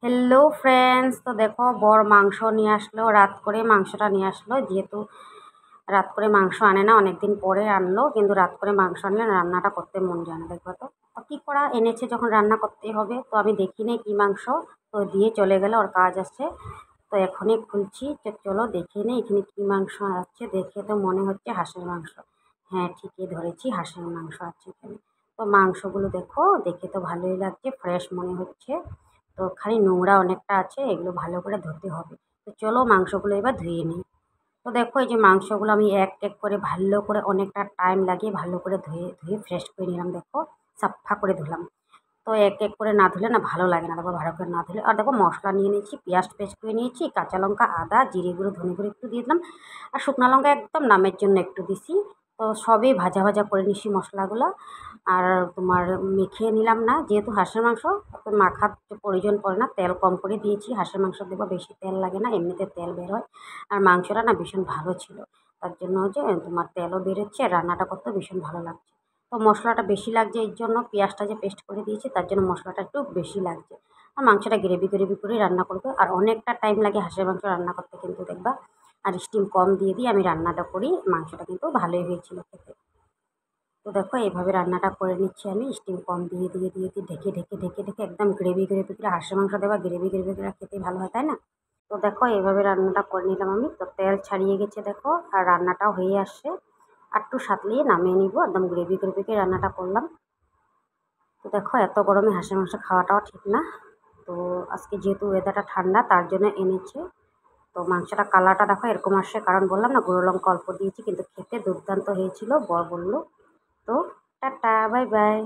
Hello friends, তো দেখো বর মাংস নিয়ে আসলো। রাত করে মাংসটা নিয়ে আসলো, যেহেতু রাত করে মাংস আনে না, অনেকদিন পরে আনলো, কিন্তু রাত করে মাংস আনলে রান্নাটা করতে মন যায় না। দেখবো তো কী করা এনেছে, যখন রান্না করতে হবে তো আমি দেখি নেই কী মাংস, তো দিয়ে চলে গেলে ওর কাজ আছে। তো এখনই খুলছি, তো চলো দেখে নেই এখানে কী মাংস আছে। দেখে তো মনে হচ্ছে হাঁসের মাংস। হ্যাঁ, ঠিকই ধরেছি, হাঁসের মাংস আছে এখানে। তো মাংসগুলো দেখো, দেখে তো ভালোই লাগছে, ফ্রেশ মনে হচ্ছে। তো খালি নোংরা অনেকটা আছে, এগুলো ভালো করে ধুতে হবে। তো চলো মাংসগুলো এবার ধুয়ে নিই। তো দেখো এই যে মাংসগুলো আমি এক এক করে ভালো করে অনেকটা টাইম লাগিয়ে ভালো করে ধুয়ে ধুয়ে ফ্রেশ করে নিলাম। দেখো সাফা করে ধুলাম। তো এক এক করে না ধুলে না ভালো লাগে না, দেখো ভালো করে না ধুলে। আর দেখো মশলা নিয়ে নিয়েছি, পেঁয়াজ পেস্ট করে নিয়েছি, কাঁচা লঙ্কা, আদা, জিরে গুঁড়ো, ধনে গুঁড়ো একটু দিয়ে দিলাম, আর শুকনো লঙ্কা একদম নামের জন্য একটু দিছি। তো সবই ভাজা ভাজা করে নিচ্ছি মশলাগুলো। আর তোমার মেখে নিলাম না, যেহেতু হাঁসের মাংস তো মাখার প্রয়োজন পড়ে না, তেল কম করে দিয়েছি। হাঁসের মাংস দেবো, বেশি তেল লাগে না, এমনিতে তেল বের হয়। আর মাংসটা না ভীষণ ভালো ছিল, তার জন্য যে তোমার তেলও বেরোচ্ছে, রান্নাটা করতে ভীষণ ভালো লাগছে। তো মশলাটা বেশি লাগছে, এর জন্য পেঁয়াজটা যে পেস্ট করে দিয়েছি তার জন্য মশলাটা একটু বেশি লাগছে। আর মাংসটা গ্রেভি গ্রেভি করে রান্না করবো, আর অনেকটা টাইম লাগে হাঁসের মাংস রান্না করতে কিন্তু দেখবা। আর স্টিম কম দিয়ে দিয়ে আমি রান্নাটা করি, মাংসটা কিন্তু ভালোই হয়েছিল খেতে। তো দেখো এইভাবে রান্নাটা করে নিচ্ছি আমি, স্টিম কম দিয়ে দিয়ে দিয়ে দিয়ে ঢেকে ঢেকে ঢেকে ঢেকে একদম গ্রেভি গ্রেভি করে। হাঁসের মাংস দেবা গ্রেভি গ্রেভি করে খেতে ভালো হয়, তাই না? তো দেখো এইভাবে রান্নাটা করে নিলাম আমি। তো তেল ছাড়িয়ে গেছে দেখো, আর রান্নাটাও হয়ে আসছে। আর একটু সাতলিয়ে নামিয়ে নিব, একদম গ্রেভি গ্রেভি করে রান্নাটা করলাম। তো দেখো এত গরমে হাঁসের মাংস খাওয়াটাও ঠিক না। তো আজকে যেহেতু ওয়েদারটা ঠান্ডা তার জন্য এনেছে। তো মাংসটা কালারটা দেখো এরকম আসছে, কারণ বললাম না গুঁড়ো লঙ্কা অল্প দিয়েছি, কিন্তু খেতে দুর্দান্ত হয়েছিল বর বললো। তো টাটা, বাই বাই।